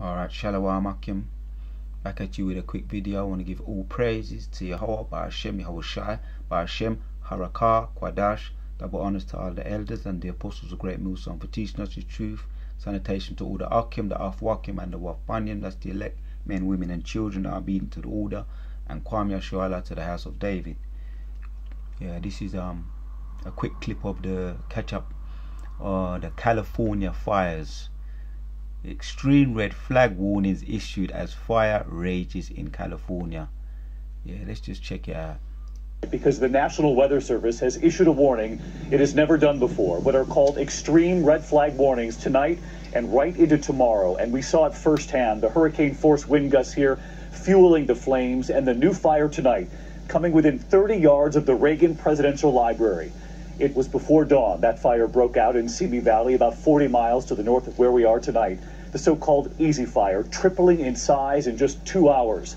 Alright, Shalom Akim. Back at you with a quick video. I want to give all praises to Yahweh, Ba'ashem Yahushai, Ba'ashem Harakah, Kwadash. Double honors to all the elders and the apostles of Great Millstone for teaching us the truth. Sanitation to all the Akim, the Afwakim, and the Wafanyim. That's the elect men, women, and children that are obedient to the order. And Kwam Yashuala to the house of David. Yeah, this is a quick clip of the catch-up the California fires. Extreme red flag warnings issued as fire rages in California. Yeah, let's just check it out. Because the National Weather Service has issued a warning it has never done before, what are called extreme red flag warnings tonight and right into tomorrow. And we saw it firsthand, the hurricane force wind gusts here fueling the flames, and the new fire tonight coming within 30 yards of the Reagan Presidential Library. It was before dawn that fire broke out in Simi Valley, about 40 miles to the north of where we are tonight. The so-called Easy Fire, tripling in size in just 2 hours.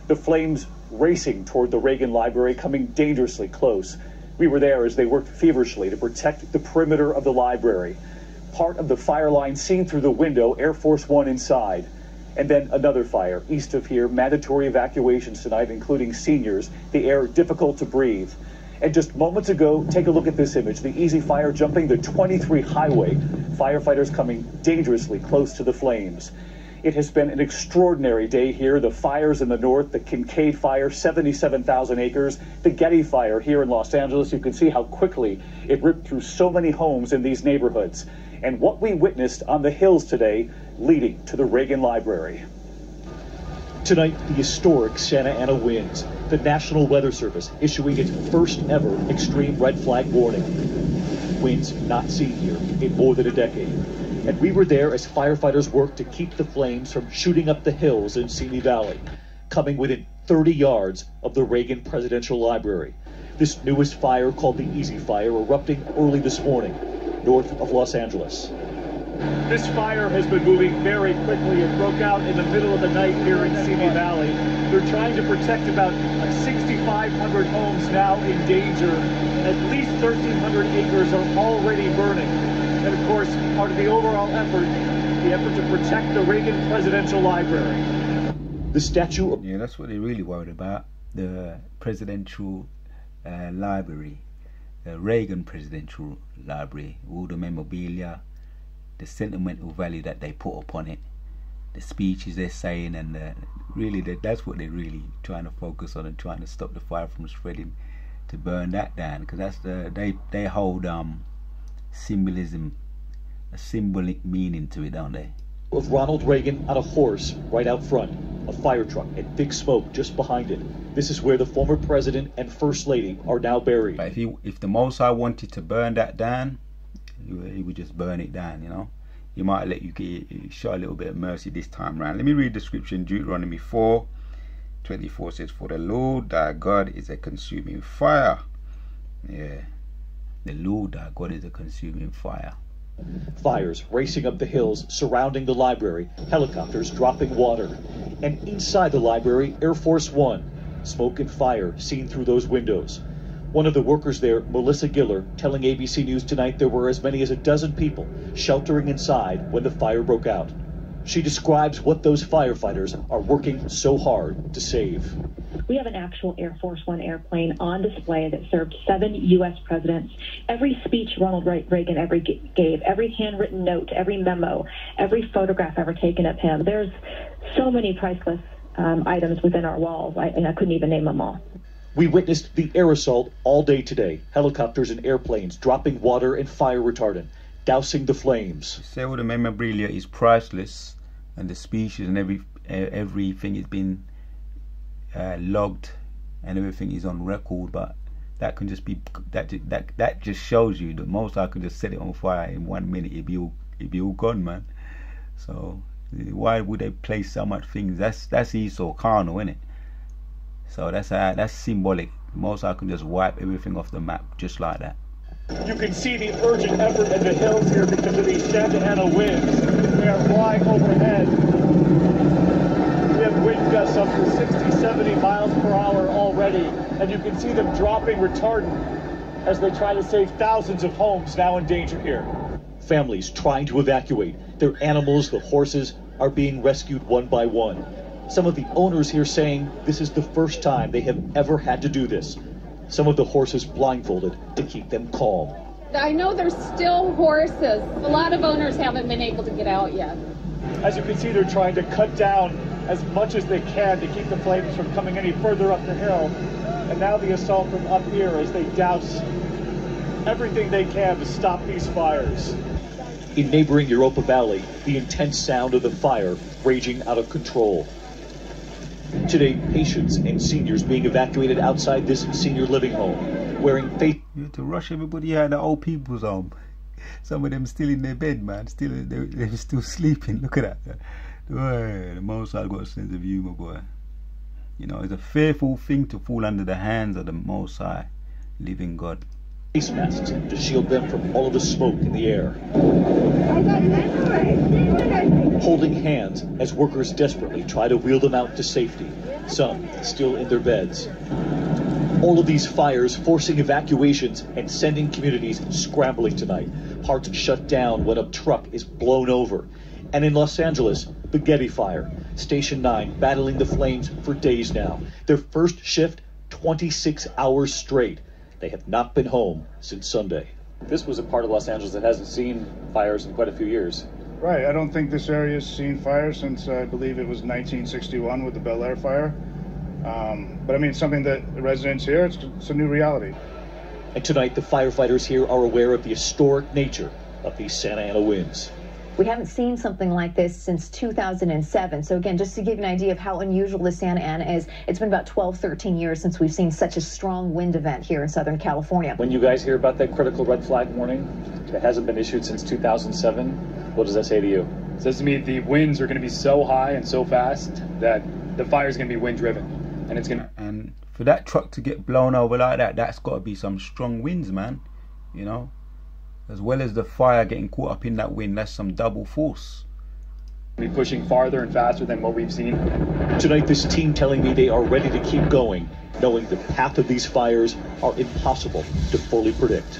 The flames racing toward the Reagan Library, coming dangerously close. We were there as they worked feverishly to protect the perimeter of the library. Part of the fire line seen through the window, Air Force One inside. And then another fire east of here, mandatory evacuations tonight, including seniors, the air difficult to breathe. And just moments ago, take a look at this image, the Easy Fire jumping the 23 highway, firefighters coming dangerously close to the flames. It has been an extraordinary day here. The fires in the north, the Kincaid Fire, 77,000 acres, the Getty Fire here in Los Angeles. You can see how quickly it ripped through so many homes in these neighborhoods. And what we witnessed on the hills today leading to the Reagan Library. Tonight, the historic Santa Ana winds. The National Weather Service issuing its first ever extreme red flag warning. Winds not seen here in more than a decade. And we were there as firefighters worked to keep the flames from shooting up the hills in Simi Valley, coming within 30 yards of the Reagan Presidential Library. This newest fire, called the Easy Fire, erupting early this morning, north of Los Angeles. This fire has been moving very quickly. It broke out in the middle of the night here in Simi Valley. They're trying to protect about 6,500 homes now in danger. At least 1,300 acres are already burning. And of course, part of the overall effort, the effort to protect the Reagan Presidential Library. The statue of... Yeah, that's what they're really worried about. The Presidential Library. The Reagan Presidential Library. All the memorabilia, the sentimental value that they put upon it, the speeches they're saying, and really that's what they're really trying to focus on and trying to stop the fire from spreading, to burn that down, because that's they hold symbolism, a symbolic meaning to it, don't they? Of Ronald Reagan on a horse right out front, a fire truck and thick smoke just behind it. This is where the former president and first lady are now buried. But if the Most High wanted to burn that down, he would just burn it down, you know. He might let you show a little bit of mercy this time around. Let me read the scripture in Deuteronomy 4:24 says, "For the Lord thy God is a consuming fire." Yeah, the Lord thy God is a consuming fire. Fires racing up the hills surrounding the library, helicopters dropping water. And inside the library, Air Force One, smoke and fire seen through those windows. One of the workers there, Melissa Giller, telling ABC News tonight there were as many as a dozen people sheltering inside when the fire broke out. She describes what those firefighters are working so hard to save. We have an actual Air Force One airplane on display that served 7 U.S. presidents. Every speech Ronald Reagan ever gave, every handwritten note, every memo, every photograph ever taken of him. There's so many priceless items within our walls, and I couldn't even name them all. We witnessed the air assault all day today. Helicopters and airplanes dropping water and fire retardant, dousing the flames. Say all the memorabilia is priceless, and the speeches and everything has been logged, and everything is on record. But that can just be that just shows you that most I can just set it on fire in 1 minute. It'd be all gone, man. So why would they place so much things? That's Esau carnal, isn't it? So that's symbolic. Most I can just wipe everything off the map just like that. You can see the urgent effort in the hills here because of these Santa Ana winds. They are flying overhead. We have wind gusts up to 60, 70 miles per hour already, and you can see them dropping retardant as they try to save thousands of homes now in danger here. Families trying to evacuate their animals, the horses, are being rescued one by one. Some of the owners here saying this is the first time they have ever had to do this. Some of the horses blindfolded to keep them calm. I know there's still horses. A lot of owners haven't been able to get out yet. As you can see, they're trying to cut down as much as they can to keep the flames from coming any further up the hill. And now the assault from up here as they douse everything they can to stop these fires. In neighboring Europa Valley, the intense sound of the fire raging out of control. Today, patients and seniors being evacuated outside this senior living home, wearing face. You had to rush everybody out of the old people's home. Some of them still in their bed, man. They're still sleeping. Look at that. Boy, the Most High got a sense of humor, boy. You know, it's a fearful thing to fall under the hands of the Most High, living God. Face masks to shield them from all of the smoke in the air. Holding hands as workers desperately try to wheel them out to safety, some still in their beds. All of these fires forcing evacuations and sending communities scrambling tonight. Parts shut down when a truck is blown over. And in Los Angeles, spaghetti fire. Station 9 battling the flames for days now. Their first shift, 26 hours straight. They have not been home since Sunday. This was a part of Los Angeles that hasn't seen fires in quite a few years. Right. I don't think this area has seen fire since I believe it was 1961 with the Bel Air fire. But I mean, something that the residents here, it's a new reality. And tonight, the firefighters here are aware of the historic nature of these Santa Ana winds. We haven't seen something like this since 2007. So again, just to give you an idea of how unusual this Santa Ana is, it's been about 12, 13 years since we've seen such a strong wind event here in Southern California. When you guys hear about that critical red flag warning that hasn't been issued since 2007, what does that say to you? It says to me the winds are going to be so high and so fast that the fire is going to be wind driven. And it's going to... And for that truck to get blown over like that, that's got to be some strong winds, man. You know? As well as the fire getting caught up in that wind, that's some double force. Be pushing farther and faster than what we've seen. Tonight, this team telling me they are ready to keep going, knowing the path of these fires are impossible to fully predict.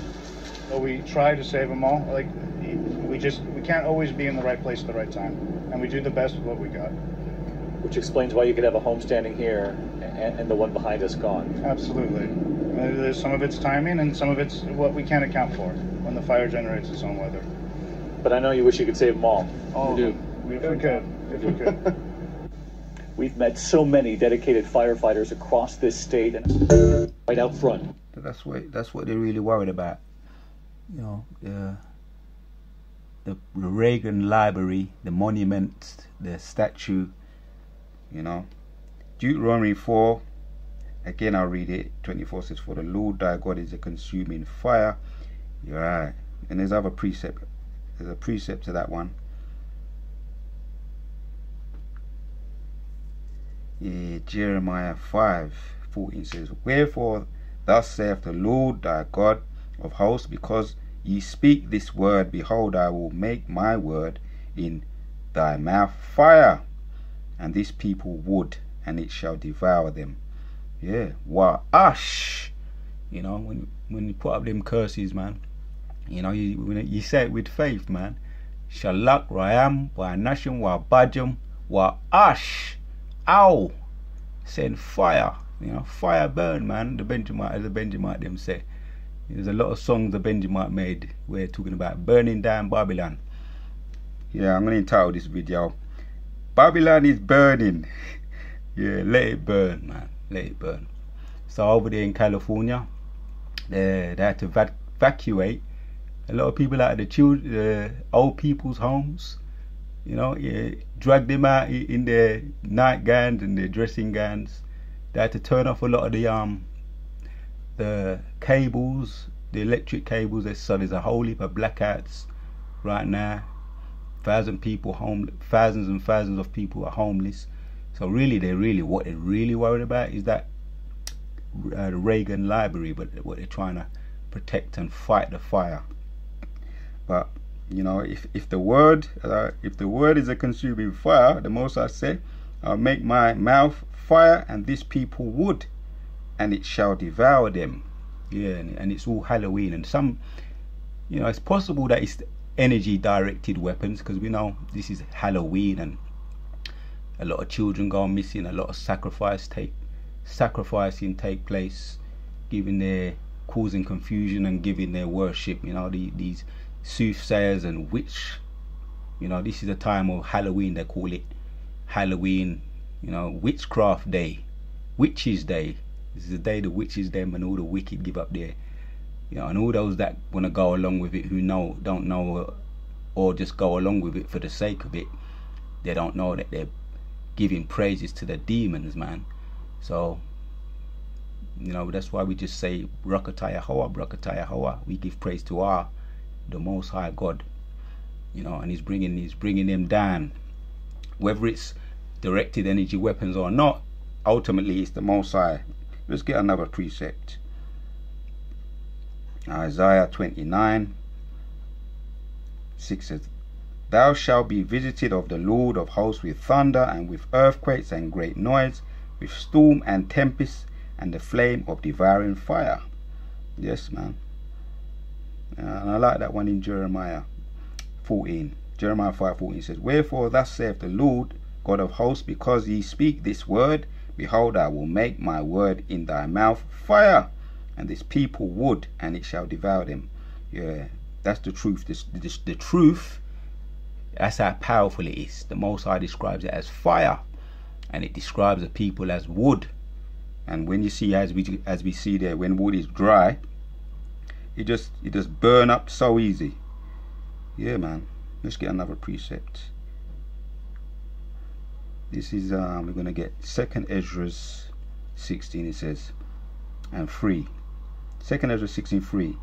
So we try to save them all. Like, we can't always be in the right place at the right time, and we do the best with what we got. Which explains why you could have a home standing here and the one behind us gone. Absolutely. There's some of it's timing, and some of it's what we can't account for when the fire generates its own weather. But I know you wish you could save them all. All you of them. If we could. If we could. We've met so many dedicated firefighters across this state and right out front. That's what they're really worried about. You know, the Reagan Library, the monuments, the statue. You know, Deuteronomy 4. Again, I'll read it. 24 says, "For the Lord thy God is a consuming fire." You're right. And there's other precept. There's a precept to that one. Yeah, Jeremiah 5:14 says, "Wherefore thus saith the Lord thy God of hosts, because ye speak this word, behold, I will make my word in thy mouth fire, and this people wood, and it shall devour them." Yeah, wa'ash. You know, when you put up them curses, man, you know, you say it with faith, man. Shalak rayam wa nashim wa bajam wa ash. Ow. Send fire. You know, fire burn, man. The Benjamite them say. There's a lot of songs the Benjamite made where talking about burning down Babylon. Yeah, I'm gonna entitle this video, "Babylon is burning." Yeah, let it burn, man. Let it burn. So over there in California, they had to evacuate a lot of people out of the old people's homes. You know, drag them out in their nightgowns and their dressing gowns. They had to turn off a lot of the cables, the electric cables. So there's a whole heap of blackouts right now. Thousands and thousands of people are homeless. So really, what they're really worried about is that the Reagan Library, but what they're trying to protect and fight the fire. But you know, if the word is a consuming fire, the Most High said, "I'll make my mouth fire, and this people wood, and it shall devour them." Yeah, and it's all Halloween, and some, you know, it's possible that it's energy directed weapons, because we know this is Halloween, and a lot of children go missing, a lot of sacrificing take place, causing confusion and giving their worship. You know, these soothsayers and witch. You know, this is a time of Halloween. They call it Halloween. You know, witchcraft day, witches day. This is the day the witches them and all the wicked give up their, you know, and all those that want to go along with it, who don't know, or just go along with it for the sake of it. They don't know that they're giving praises to the demons, man. So, you know, that's why we just say Brakatah Yahweh, Brakatah Yahweh. We give praise to the Most High God. You know, and he's bringing them down, whether it's directed energy weapons or not. Ultimately, it's the Most High. Let's get another precept. Isaiah 29:6 says, "Thou shalt be visited of the Lord of hosts with thunder and with earthquakes and great noise, with storm and tempest and the flame of devouring fire." Yes, man. And I like that one in Jeremiah 14. Jeremiah 5:14 says, "Wherefore thus saith the Lord God of hosts, because ye speak this word, behold, I will make my word in thy mouth fire, and this people wood, and it shall devour them." Yeah, that's the truth. The truth, that's how powerful it is. The Most High describes it as fire, and it describes the people as wood. And when you see, as we see there, when wood is dry, it just burn up so easy. Yeah, man. Let's get another precept. This is we're gonna get 2nd Ezra 16. It says, and 3. 2nd Ezra 16:3.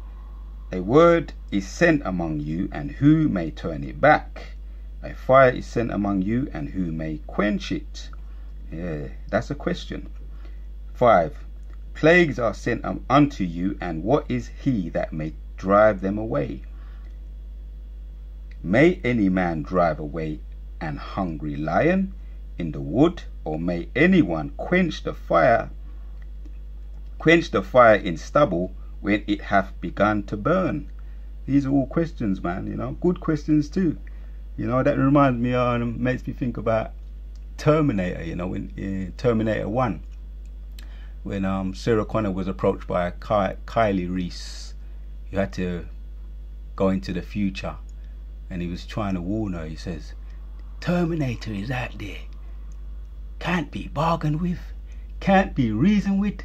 "A word is sent among you, and who may turn it back? A fire is sent among you, and who may quench it?" Yeah, that's a question. 5. "Plagues are sent unto you, and what is he that may drive them away? May any man drive away an hungry lion in the wood, or may anyone quench the fire in stubble when it hath begun to burn?" These are all questions, man. You know, good questions too. You know, that reminds me, makes me think about Terminator. You know, in Terminator 1, when Sarah Connor was approached by Kylie Reese, who had to go into the future, and he was trying to warn her. He says, "Terminator is out there, can't be bargained with, can't be reasoned with,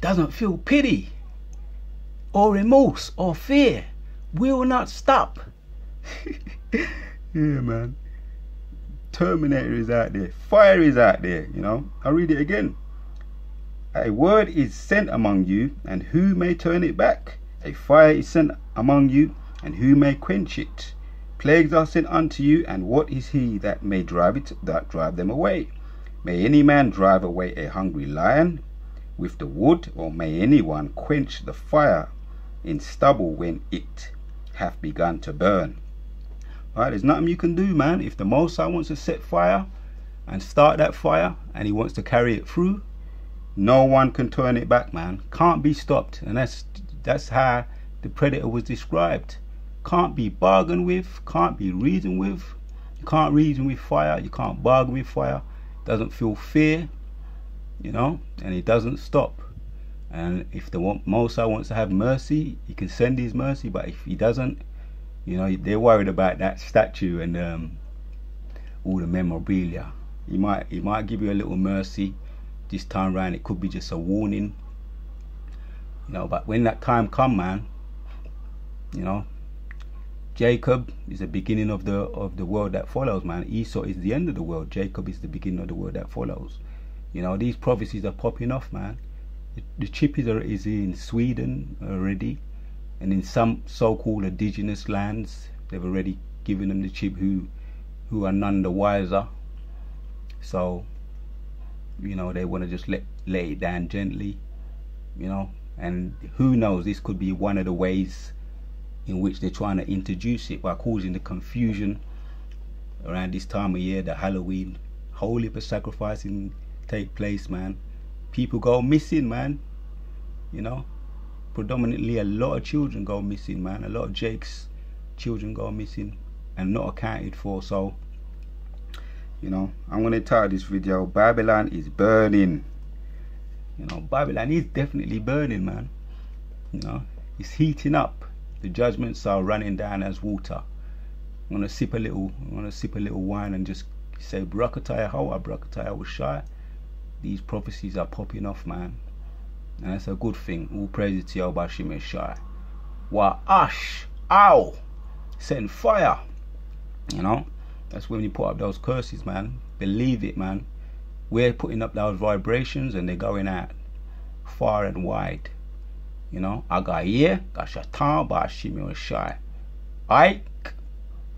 doesn't feel pity or remorse or fear, will not stop." Yeah, man. Terminator is out there, fire is out there. You know, I'll read it again. "A word is sent among you, and who may turn it back? A fire is sent among you, and who may quench it? Plagues are sent unto you, and what is he that may drive them away? May any man drive away a hungry lion with the wood, or may anyone quench the fire in stubble when it hath begun to burn?" Alright, there's nothing you can do, man. If the Most High wants to set fire and start that fire, and he wants to carry it through, no one can turn it back, man. Can't be stopped. And that's how the Predator was described. Can't be bargained with, can't be reasoned with. You can't reason with fire, you can't bargain with fire. Doesn't feel fear, you know, and it doesn't stop. And if the Most High wants to have mercy, he can send his mercy. But if he doesn't, you know, they're worried about that statue and all the memorabilia. He might give you a little mercy this time round. It could be just a warning, you know. But when that time come, man, you know, Jacob is the beginning of the world that follows, man. Esau is the end of the world. Jacob is the beginning of the world that follows. You know, these prophecies are popping off, man. The chip is in Sweden already, and in some so-called indigenous lands, they've already given them the chip who are none the wiser. So, you know, they want to just lay it down gently, you know. And who knows, this could be one of the ways in which they're trying to introduce it, by causing the confusion around this time of year, the Halloween, holy for sacrificing take place, man. People go missing, man. You know, predominantly a lot of children go missing, man. A lot of Jake's children go missing and not accounted for. So, You know, I'm gonna title this video, Babylon is burning. You know, Babylon is definitely burning, man. You know, it's heating up. The judgments are running down as water. I'm gonna sip a little wine and just say Barakatah Yahweh, Barakatah Yahushai. These prophecies are popping off, man, and that's a good thing. All praises to Yahweh Shem Shai. Wa'ash, ow, send fire. You know, that's when you put up those curses, man. Believe it, man. We're putting up those vibrations and they're going out far and wide. You know, Agayeh, Gashatan, Ba'ashim Shai. Ike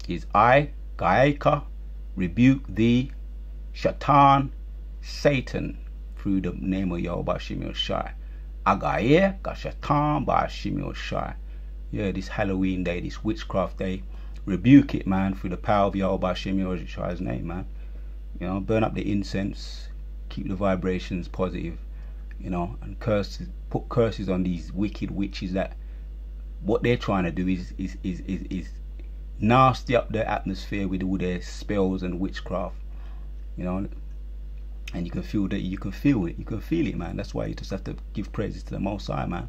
is I, Gaika, rebuke thee, Shatan, Satan, through the name of Yahweh Ba'ashim Shai. Agayeh, Gashatan, Ba'ashim Shai. Yeah, this Halloween day, this witchcraft day, rebuke it, man, through the power of Yahweh Ba'ashim Shai's name, man. You know, burn up the incense, keep the vibrations positive, you know, and curses, put curses on these wicked witches that what they're trying to do is nasty up the atmosphere with all their spells and witchcraft, you know. And you can feel that, you can feel it, man. That's why you just have to give praises to the Most High, man.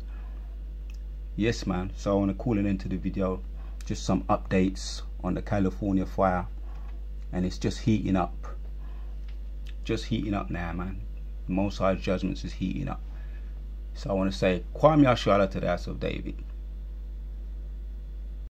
Yes, man. So I want to call an end to the video. Just some updates on the California fire, and it's just heating up. Just heating up now, man. The Most High's judgments is heating up. So I want to say, Kwam Yashala to the house of David.